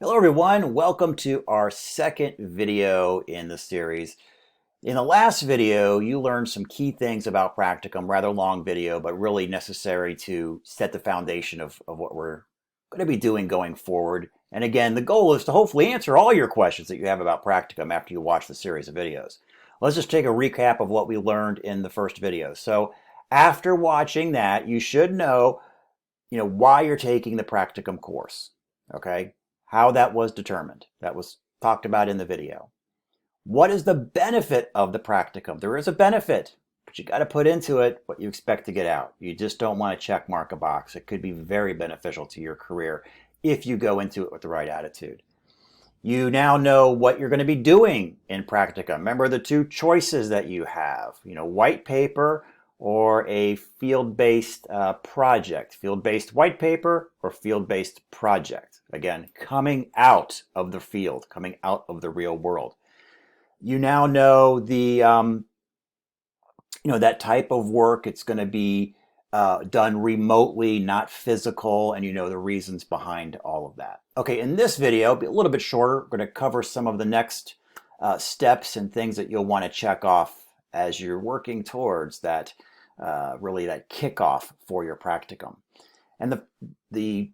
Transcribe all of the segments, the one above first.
Hello everyone, welcome to our second video in the series. In the last video, you learned some key things about Practicum, rather long video, but really necessary to set the foundation of what we're going to be doing going forward. And again, the goal is to hopefully answer all your questions that you have about Practicum after you watch the series of videos. Let's just take a recap of what we learned in the first video. So after watching that, you should know, why you're taking the Practicum course, okay? How that was determined. That was talked about in the video. What is the benefit of the Practicum? There is a benefit, but you got to put into it what you expect to get out. You just don't want to check mark a box. It could be very beneficial to your career if you go into it with the right attitude. You now know what you're going to be doing in Practicum. Remember the two choices that you have, white paper or a field-based project. Field-based white paper or field-based project. Again, coming out of the field, coming out of the real world. You now know the, that type of work. It's going to be done remotely, not physical, and you know the reasons behind all of that. Okay, in this video, be a little bit shorter, we're going to cover some of the next steps and things that you'll want to check off as you're working towards that, really that kickoff for your practicum. And the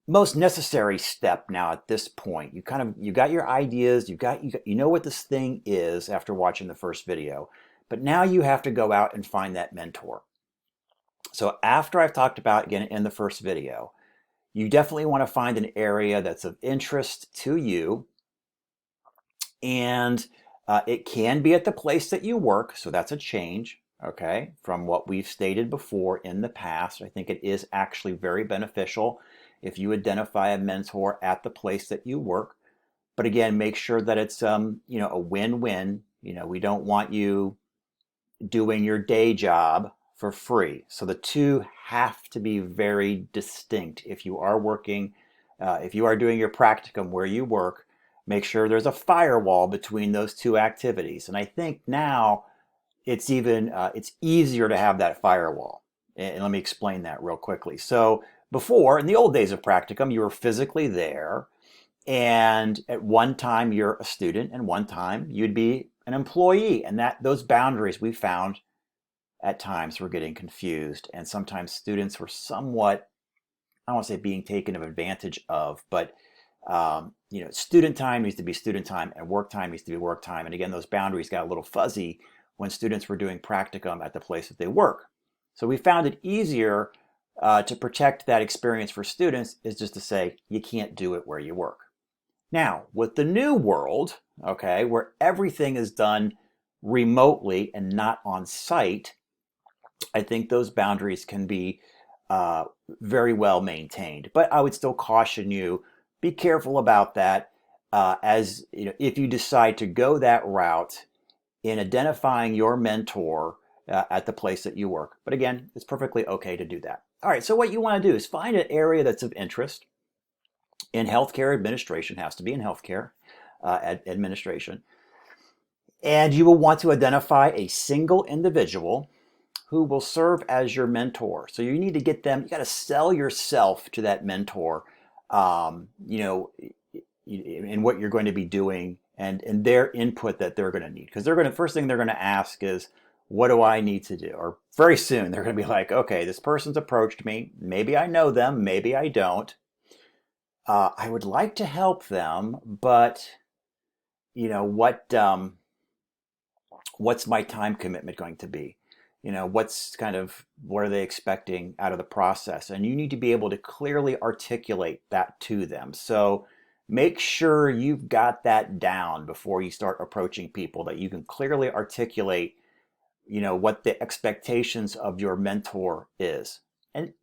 most necessary step now at this point, you got your ideas, you know what this thing is after watching the first video, but now you have to go out and find that mentor. So after I've talked about, again, in the first video, you definitely want to find an area that's of interest to you. And it can be at the place that you work. So that's a change, okay, from what we've stated before in the past. I think it is actually very beneficial if you identify a mentor at the place that you work. But again, make sure that it's a win-win. We don't want you doing your day job for free. So the two have to be very distinct. If you are working, if you are doing your practicum where you work, make sure there's a firewall between those two activities. And I think now it's easier to have that firewall. And let me explain that real quickly. So before, in the old days of practicum, you were physically there, and at one time you're a student, and one time you'd be an employee. And those boundaries we found at times were getting confused, and sometimes students were somewhat, I don't want to say being taken advantage of, but student time needs to be student time and work time needs to be work time. And again, those boundaries got a little fuzzy when students were doing practicum at the place that they work. So we found it easier to protect that experience for students is just to say you can't do it where you work. Now, with the new world, okay, where everything is done remotely and not on site, I think those boundaries can be very well maintained. But I would still caution you, be careful about that as if you decide to go that route in identifying your mentor at the place that you work. But again, it's perfectly okay to do that. All right, so what you want to do is find an area that's of interest. In healthcare administration, has to be in healthcare administration. And you will want to identify a single individual who will serve as your mentor. So you need to get them, you got to sell yourself to that mentor, in what you're going to be doing and their input that they're going to need. Because first thing they're going to ask is, what do I need to do? Or very soon they're going to be like, okay, this person's approached me. Maybe I know them, maybe I don't. I would like to help them, but what's my time commitment going to be? What are they expecting out of the process? And you need to be able to clearly articulate that to them. So make sure you've got that down before you start approaching people, that you can clearly articulate, what the expectations of your mentor is. And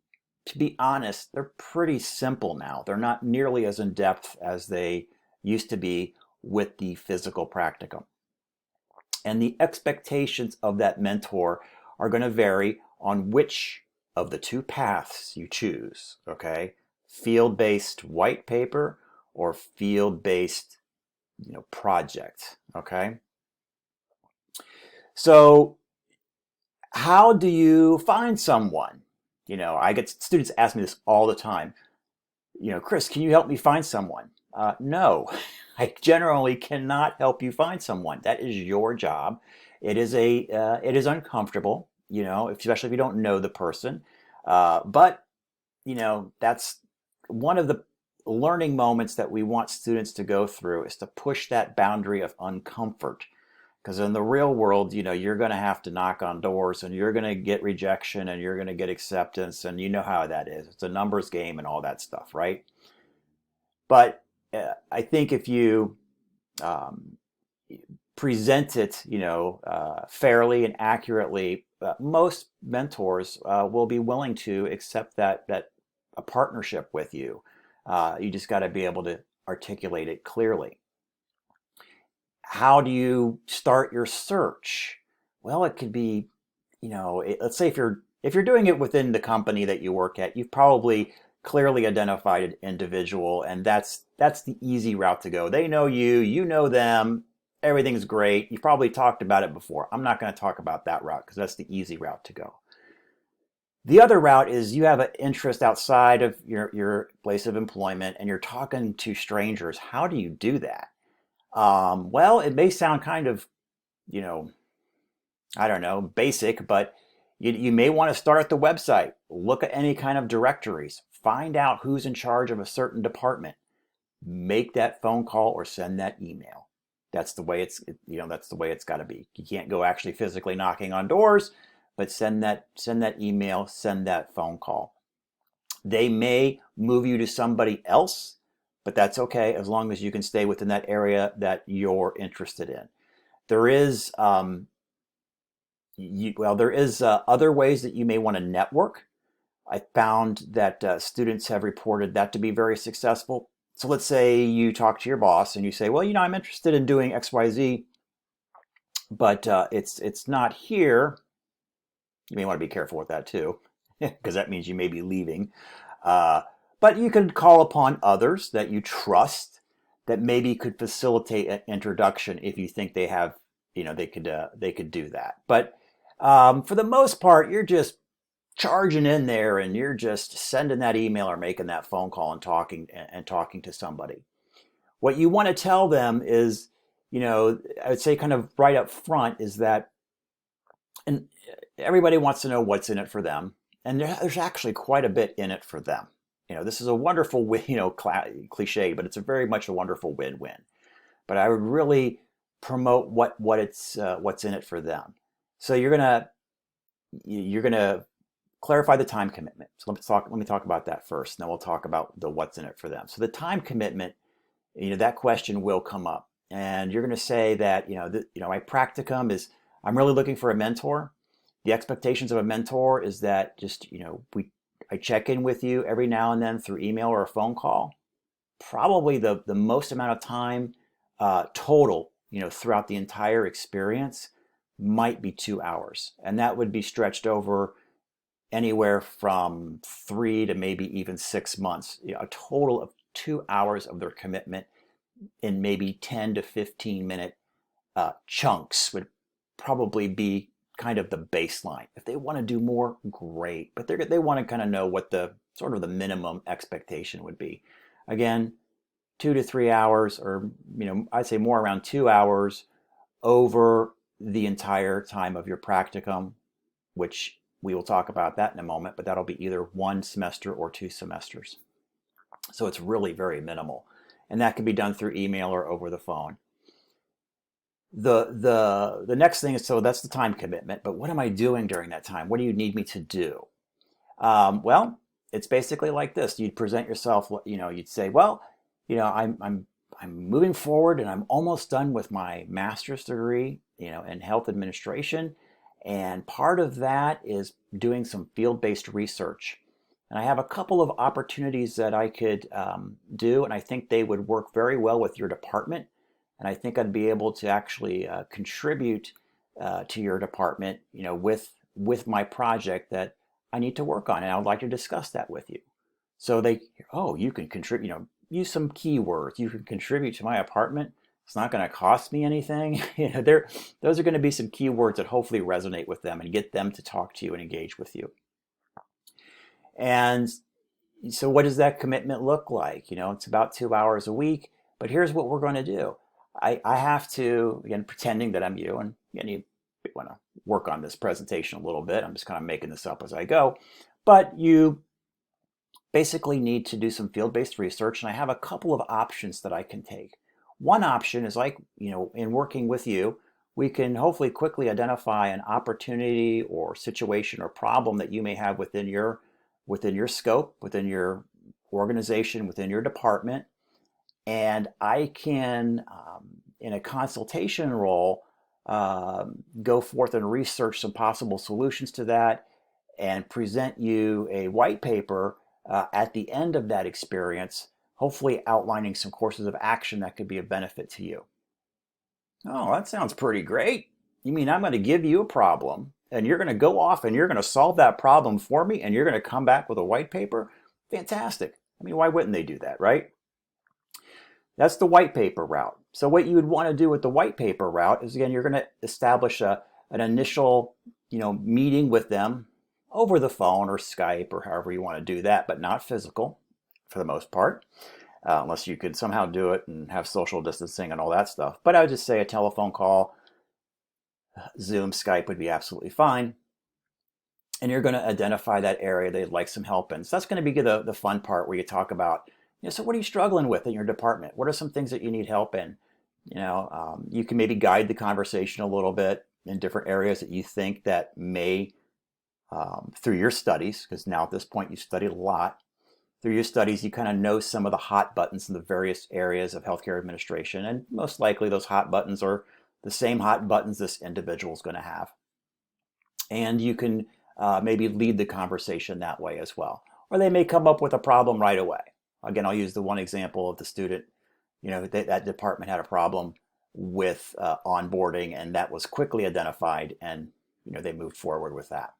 to be honest, they're pretty simple now. They're not nearly as in-depth as they used to be with the physical practicum. And the expectations of that mentor are going to vary on which of the two paths you choose, okay? Field-based white paper or field-based, project, okay? So how do you find someone? I get students ask me this all the time. Chris, can you help me find someone? No, I generally cannot help you find someone. That is your job. It is uncomfortable, especially if you don't know the person. But that's one of the learning moments that we want students to go through, is to push that boundary of uncomfort. Because in the real world, you're going to have to knock on doors, and you're going to get rejection, and you're going to get acceptance, and you know how that is. It's a numbers game and all that stuff, right? But I think if you um, present it, fairly and accurately, most mentors will be willing to accept that a partnership with you. You just got to be able to articulate it clearly. How do you start your search? Well, it could be, let's say if you're doing it within the company that you work at, you've probably clearly identified an individual, and that's the easy route to go. They know you, you know them, everything's great. You've probably talked about it before. I'm not going to talk about that route because that's the easy route to go. The other route is you have an interest outside of your place of employment, and you're talking to strangers. How do you do that? Well, it may sound kind of, you know, I don't know, basic, but you may want to start at the website, look at any kind of directories, find out who's in charge of a certain department, make that phone call or send that email. That's the way that's the way it's got to be. You can't go actually physically knocking on doors, but send that email, send that phone call. They may move you to somebody else, but that's okay as long as you can stay within that area that you're interested in. There is other ways that you may want to network. I found that students have reported that to be very successful. So let's say you talk to your boss and you say, well, I'm interested in doing XYZ, but it's not here. You may want to be careful with that too, because that means you may be leaving. But you can call upon others that you trust that maybe could facilitate an introduction if you think they have, they could do that. But for the most part, you're just charging in there and you're just sending that email or making that phone call and talking to somebody. What you want to tell them is, I would say kind of right up front is that, and everybody wants to know what's in it for them, and there's actually quite a bit in it for them. This is a wonderful, cliche, but it's very much a wonderful win-win. But I would really promote what's in it for them. So you're gonna clarify the time commitment. So let me talk about that first, and then we'll talk about the what's in it for them. So the time commitment, that question will come up, and you're going to say that my practicum is, I'm really looking for a mentor. The expectations of a mentor is that just I check in with you every now and then through email or a phone call. Probably the most amount of time total throughout the entire experience might be 2 hours, and that would be stretched over anywhere from 3 to maybe even 6 months. A total of 2 hours of their commitment in maybe 10 to 15-minute chunks would probably be kind of the baseline. If they want to do more, great, but they want to kind of know what the sort of the minimum expectation would be. Again, 2 to 3 hours, or I'd say more around 2 hours over the entire time of your practicum, which we will talk about that in a moment, but that'll be either 1 semester or 2 semesters. So it's really very minimal, and that can be done through email or over the phone. The next thing is, so that's the time commitment, but what am I doing during that time? What do you need me to do? Well, it's basically like this. You'd present yourself, you'd say, well, I'm moving forward and I'm almost done with my master's degree, in health administration. And part of that is doing some field-based research. And I have a couple of opportunities that I could do, and I think they would work very well with your department. And I think I'd be able to actually contribute to your department, with my project that I need to work on, and I would like to discuss that with you. So you can contribute, use some keywords. You can contribute to my apartment. It's not going to cost me anything. Those are going to be some keywords that hopefully resonate with them and get them to talk to you and engage with you. And So what does that commitment look like? It's about 2 hours a week, but here's what we're going to do. I have to, again, pretending that I'm you, and again, you want to work on this presentation a little bit. I'm just kind of making this up as I go, but you basically need to do some field-based research, and I have a couple of options that I can take. One option is like, in working with you, we can hopefully quickly identify an opportunity or situation or problem that you may have within your scope, within your organization, within your department, and I can, in a consultation role, go forth and research some possible solutions to that and present you a white paper at the end of that experience, hopefully outlining some courses of action that could be of benefit to you. Oh, that sounds pretty great. You mean I'm going to give you a problem and you're going to go off and you're going to solve that problem for me and you're going to come back with a white paper? Fantastic. I mean, why wouldn't they do that, right? That's the white paper route. So what you would want to do with the white paper route is, again, you're going to establish an initial, meeting with them over the phone or Skype or however you want to do that, but not physical for the most part, unless you could somehow do it and have social distancing and all that stuff. But I would just say a telephone call, Zoom, Skype would be absolutely fine. And you're going to identify that area that you'd like some help in. So that's going to be the fun part where you talk about, so what are you struggling with in your department? What are some things that you need help in? You can maybe guide the conversation a little bit in different areas that you think that may, through your studies, because now at this point you've studied a lot, through your studies you kind of know some of the hot buttons in the various areas of healthcare administration, and most likely those hot buttons are the same hot buttons this individual is going to have. And you can maybe lead the conversation that way as well. Or they may come up with a problem right away. Again, I'll use the one example of the student, that department had a problem with onboarding, and that was quickly identified, and they moved forward with that.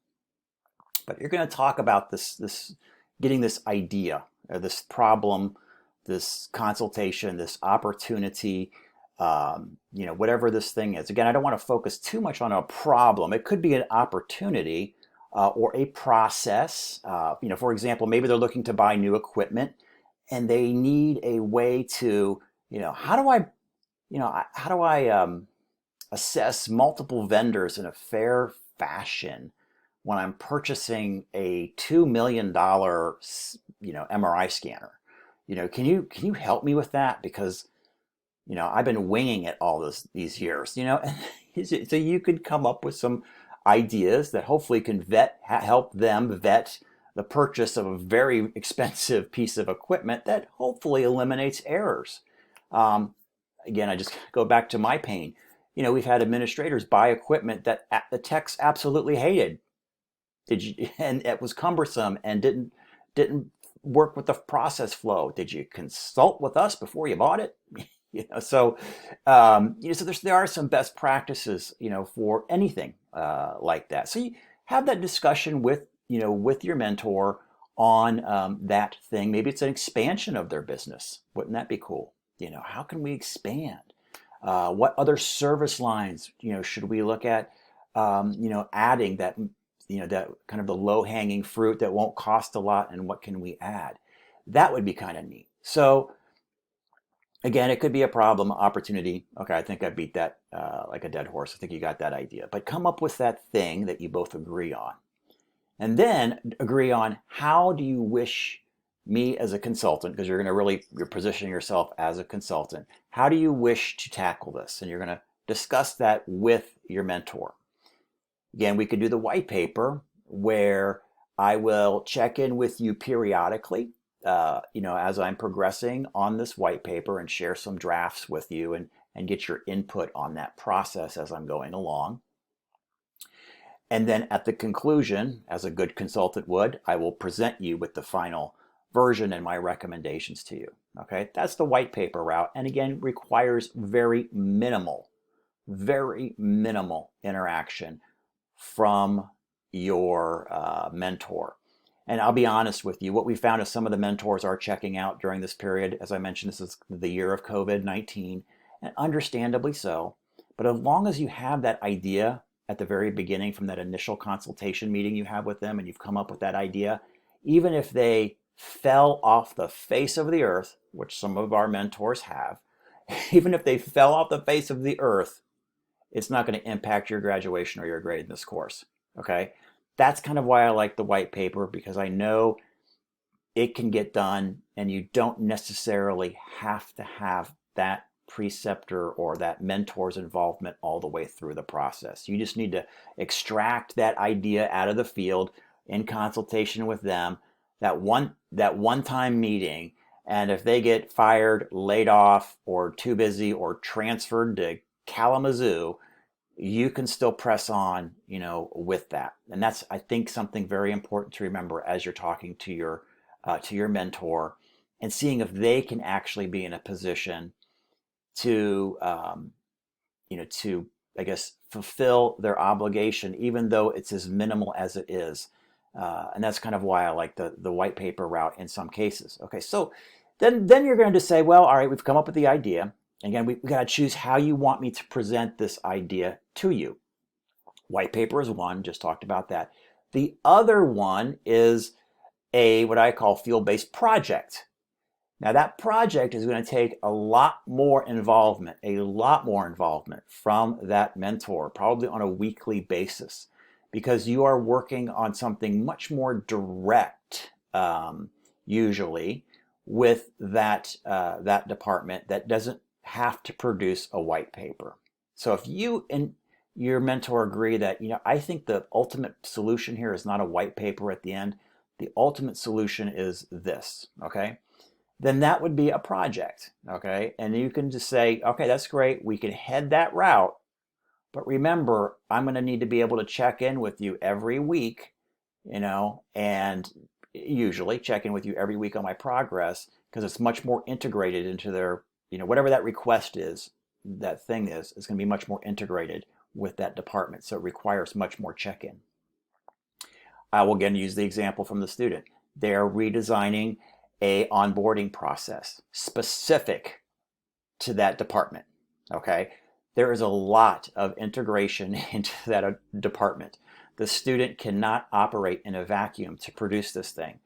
But you're going to talk about this getting this idea, or this problem, this consultation, this opportunity, whatever this thing is. Again, I don't want to focus too much on a problem. It could be an opportunity or a process. For example, maybe they're looking to buy new equipment and they need a way to, how do I assess multiple vendors in a fair fashion when I'm purchasing a $2 million, MRI scanner? Can you help me with that? Because, I've been winging it all these years, so you could come up with some ideas that hopefully can help them vet the purchase of a very expensive piece of equipment that hopefully eliminates errors. Again, I just go back to my pain. We've had administrators buy equipment that the techs absolutely hated. And it was cumbersome and didn't work with the process flow. Did you consult with us before you bought it? So there are some best practices, for anything like that. So you have that discussion with your mentor on that thing. Maybe it's an expansion of their business. Wouldn't that be cool? How can we expand? What other service lines, should we look at, adding that, that kind of the low-hanging fruit that won't cost a lot, and what can we add? That would be kind of neat. So again, it could be a problem, opportunity. Okay, I think I beat that like a dead horse. I think you got that idea. But come up with that thing that you both agree on. And then agree on, how do you wish me as a consultant, because you're positioning yourself as a consultant, how do you wish to tackle this? And you're going to discuss that with your mentor. Again, we could do the white paper where I will check in with you periodically, as I'm progressing on this white paper, and share some drafts with you and get your input on that process as I'm going along. And then at the conclusion, as a good consultant would, I will present you with the final version and my recommendations to you. Okay, that's the white paper route. And again, requires very minimal interaction from your mentor. And I'll be honest with you, what we found is some of the mentors are checking out during this period. As I mentioned, this is the year of COVID-19, and understandably so. But as long as you have that idea at the very beginning, from that initial consultation meeting you have with them, and you've come up with that idea, even if they fell off the face of the earth, which some of our mentors have, even if they fell off the face of the earth, it's not going to impact your graduation or your grade in this course. Okay? That's kind of why I like the white paper, because I know it can get done and you don't necessarily have to have that preceptor or that mentor's involvement all the way through the process. You just need to extract that idea out of the field in consultation with them, that one time meeting, and if they get fired, laid off, or too busy, or transferred to Kalamazoo, you can still press on, with that. And that's, I think, something very important to remember as you're talking to your mentor, and seeing if they can actually be in a position to, to, I guess, fulfill their obligation, even though it's as minimal as it is. And that's kind of why I like the white paper route in some cases. Okay, so then you're going to say, well, all right, we've come up with the idea. Again, we got to choose how you want me to present this idea to you. White paper is one, just talked about that. The other one is what I call field-based project. Now that project is going to take a lot more involvement from that mentor, probably on a weekly basis, because you are working on something much more direct, usually, with that department that doesn't have to produce a white paper. So if you and your mentor agree that, I think the ultimate solution here is not a white paper at the end, the ultimate solution is this, okay? Then that would be a project, okay? And you can just say, okay, that's great. We can head that route. But remember, I'm going to need to be able to check in with you every week, and usually check in with you every week on my progress, because it's much more integrated into their, whatever that request is, that thing is going to be much more integrated with that department. So it requires much more check-in. I will again use the example from the student. They're redesigning a onboarding process specific to that department. Okay, there is a lot of integration into that department. The student cannot operate in a vacuum to produce this thing.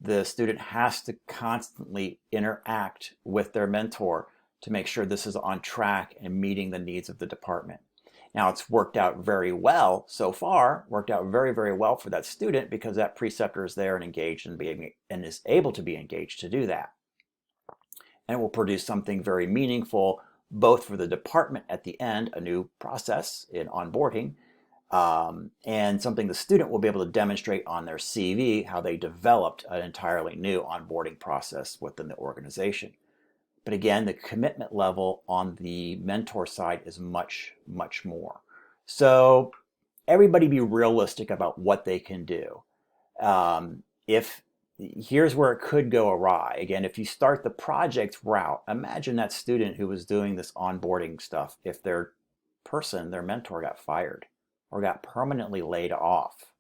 The student has to constantly interact with their mentor to make sure this is on track and meeting the needs of the department. Now, it's worked out very well so far, worked out very, very well for that student, because that preceptor is there and engaged and is able to be engaged to do that. And it will produce something very meaningful, both for the department at the end, a new process in onboarding, and something the student will be able to demonstrate on their CV, how they developed an entirely new onboarding process within the organization. But again, the commitment level on the mentor side is much, much more. So everybody be realistic about what they can do. Here's where it could go awry. Again, if you start the project route, imagine that student who was doing this onboarding stuff, if their mentor got fired or got permanently laid off.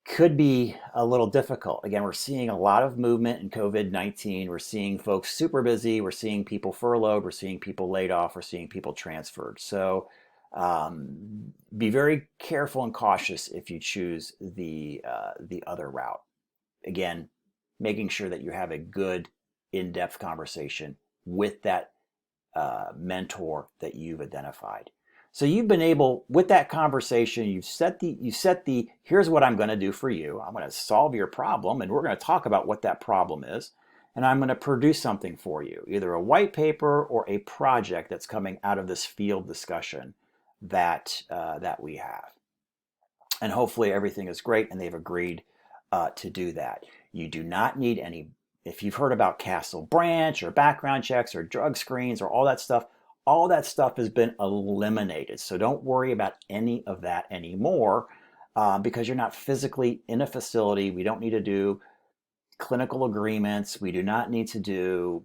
Could be a little difficult. Again, we're seeing a lot of movement in COVID-19. We're seeing folks super busy. We're seeing people furloughed. We're seeing people laid off. We're seeing people transferred. So be very careful and cautious if you choose the other route. Again, making sure that you have a good in-depth conversation with that mentor that you've identified. So you've been able, with that conversation, you set the, here's what I'm going to do for you. I'm going to solve your problem, and we're going to talk about what that problem is. And I'm going to produce something for you, either a white paper or a project that's coming out of this field discussion that we have. And hopefully everything is great and they've agreed to do that. You do not need any, if you've heard about Castle Branch or background checks or drug screens or all that stuff has been eliminated. So don't worry about any of that anymore, because you're not physically in a facility. We don't need to do clinical agreements. We do not need to do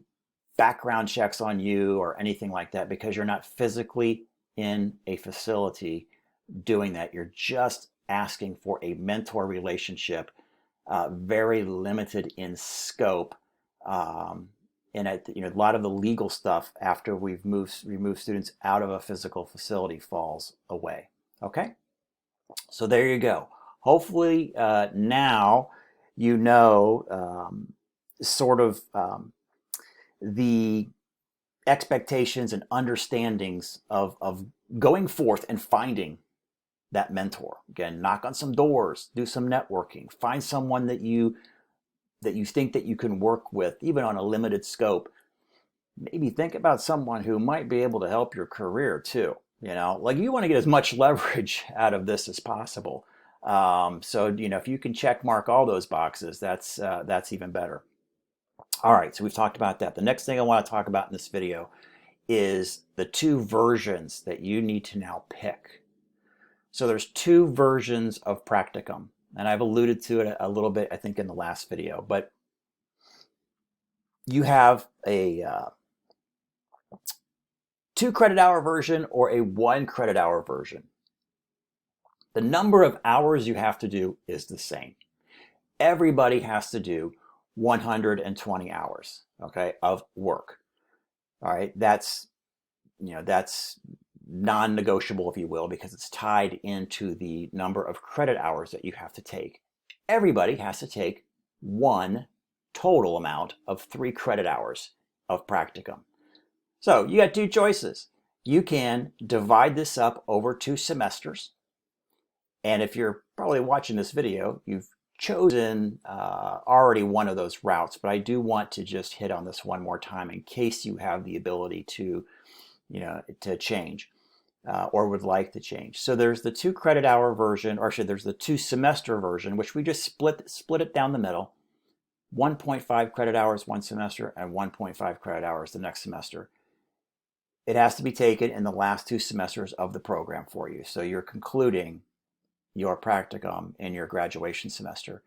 background checks on you or anything like that, because you're not physically in a facility doing that. You're just asking for a mentor relationship, very limited in scope. And a lot of the legal stuff after we've removed students out of a physical facility falls away. Okay, so there you go. hopefully now you know sort of the expectations and understandings of going forth and finding that mentor. Again, knock on some doors, do some networking, find someone that you think that you can work with, even on a limited scope. Maybe think about someone who might be able to help your career too. You know, like you want to get as much leverage out of this as possible. So you know, if you can check mark all those boxes, that's even better. All right, so we've talked about that. The next thing I want to talk about in this video is the two versions that you need to now pick. So there's two versions of Practicum, and I've alluded to it a little bit, I think, in the last video, but you have a 2 credit hour version or a 1 credit hour version. The number of hours you have to do is the same. Everybody has to do 120 hours, okay, of work. All right, that's non-negotiable, if you will, because it's tied into the number of credit hours that you have to take. Everybody has to take one total amount of 3 credit hours of Practicum. So you got two choices. You can divide this up over 2 semesters. And if you're probably watching this video, you've chosen already one of those routes, but I do want to just hit on this one more time in case you have the ability to, to change or would like to change. So there's the 2 credit hour version, or actually there's the 2 semester version, which we just split it down the middle. 1.5 credit hours one semester and 1.5 credit hours the next semester. It has to be taken in the last 2 semesters of the program for you. So you're concluding your practicum in your graduation semester.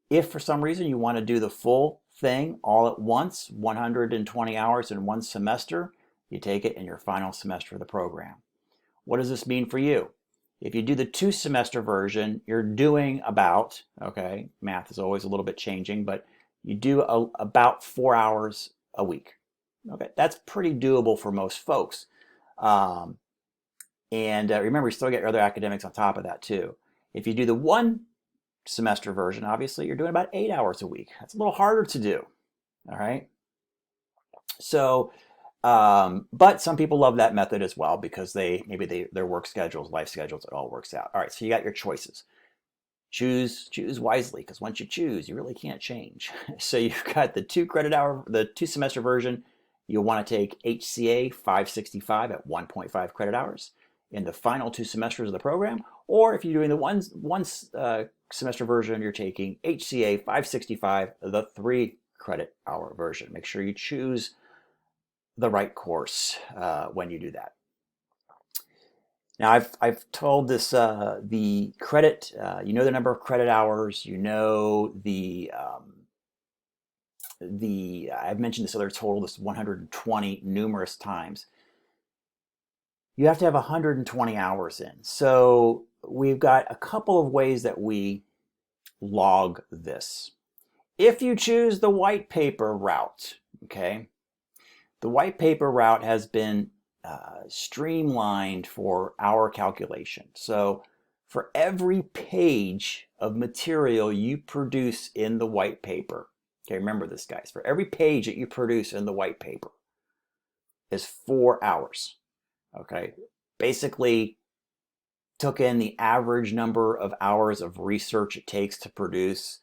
If for some reason you want to do the full thing all at once, 120 hours in one semester, you take it in your final semester of the program. What does this mean for you? If you do the 2 semester version, you're doing about, okay, math is always a little bit changing, but you do about 4 hours a week. Okay, that's pretty doable for most folks. And remember, you still get your other academics on top of that too. If you do the 1 semester version, obviously you're doing about 8 hours a week. That's a little harder to do. All right. So, but some people love that method as well because their work schedules, life schedules, it all works out. All right. So you got your choices. Choose wisely, because once you choose, you really can't change. So you've got the 2 credit hour, the 2 semester version. You'll want to take HCA 565 at 1.5 credit hours in the final 2 semesters of the program, or if you're doing the one semester version, you're taking HCA 565, the 3 credit hour version. Make sure you choose the right course when you do that. Now, I've told this the credit. You know the number of credit hours. You know I've mentioned this other total, this 120, numerous times. You have to have 120 hours in. So we've got a couple of ways that we log this. If you choose the white paper route, okay, the white paper route has been streamlined for our calculation. So for every page of material you produce in the white paper, okay, remember this, guys, for every page that you produce in the white paper is 4 hours. Okay, basically took in the average number of hours of research it takes to produce,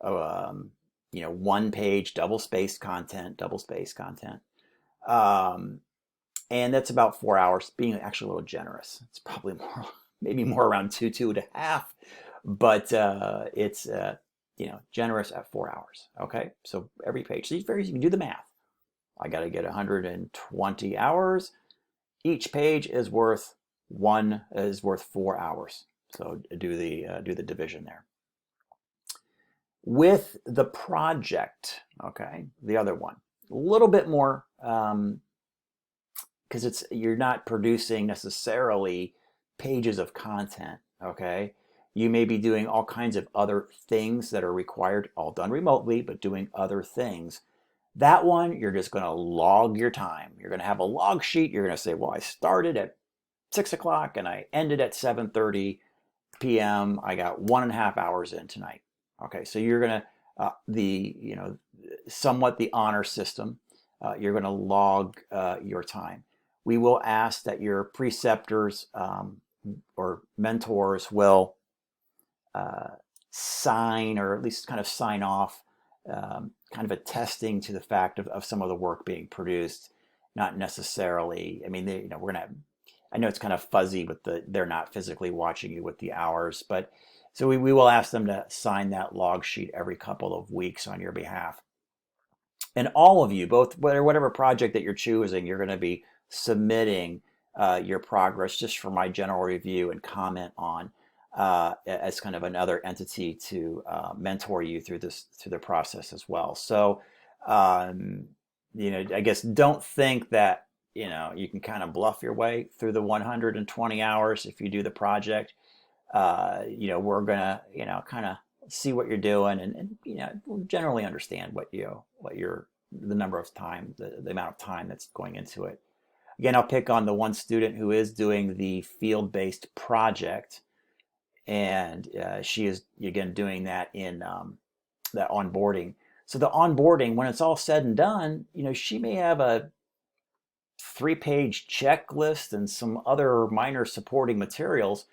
1 page double-spaced content. And that's about 4 hours, being actually a little generous. It's probably more, maybe more around 2.5, but it's generous at 4 hours. Okay, so every page. So you can do the math. I got to get 120 hours. Each page is worth 4 hours. So do the division there. With the project, okay, the other one, a little bit more, because you're not producing necessarily pages of content. Okay, you may be doing all kinds of other things that are required, all done remotely, but doing other things. That one, you're just going to log your time. You're going to have a log sheet. You're going to say, well, I started at 6 o'clock and I ended at 7:30. p.m. I got 1.5 hours in tonight. Okay, so you're gonna somewhat the honor system. You're gonna log your time. We will ask that your preceptors or mentors will sign, or at least kind of sign off, kind of attesting to the fact of some of the work being produced. Not necessarily, I mean, we're gonna, I know it's kind of fuzzy with they're not physically watching you with the hours, but so we will ask them to sign that log sheet every couple of weeks on your behalf. And all of you, both whatever project that you're choosing, you're going to be submitting your progress just for my general review and comment on, as kind of another entity to mentor you through the process as well. So, um, I guess don't think that you can kind of bluff your way through the 120 hours if you do the project. We're gonna kind of see what you're doing, and we'll generally understand what you're the number of time, the amount of time that's going into it. Again, I'll pick on the one student who is doing the field-based project, and she is again doing that in that onboarding. So the onboarding, when it's all said and done, she may have a 3-page checklist and some other minor supporting materials,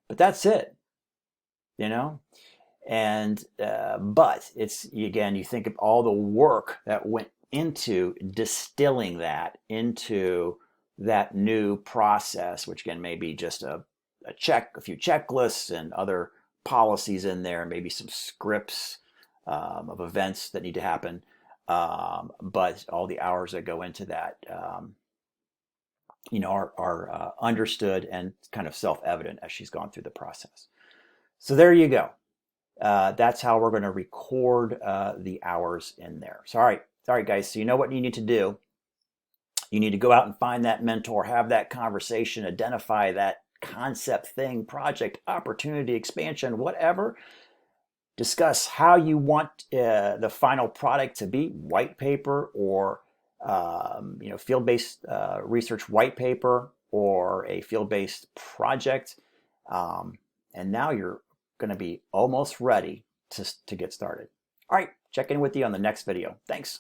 but that's it. And but it's, again, you think of all the work that went into distilling that into that new process, which again may be just a few checklists and other policies in there, maybe some scripts of events that need to happen, but all the hours that go into that are understood and kind of self-evident as she's gone through the process. So there you go. That's how we're going to record the hours in there. So, all right, guys. So you know what you need to do. You need to go out and find that mentor, have that conversation, identify that concept, thing, project, opportunity, expansion, whatever. Discuss how you want the final product to be: white paper, or field-based research white paper, or a field-based project. And now you're going to be almost ready to get started. All right, check in with you on the next video. Thanks.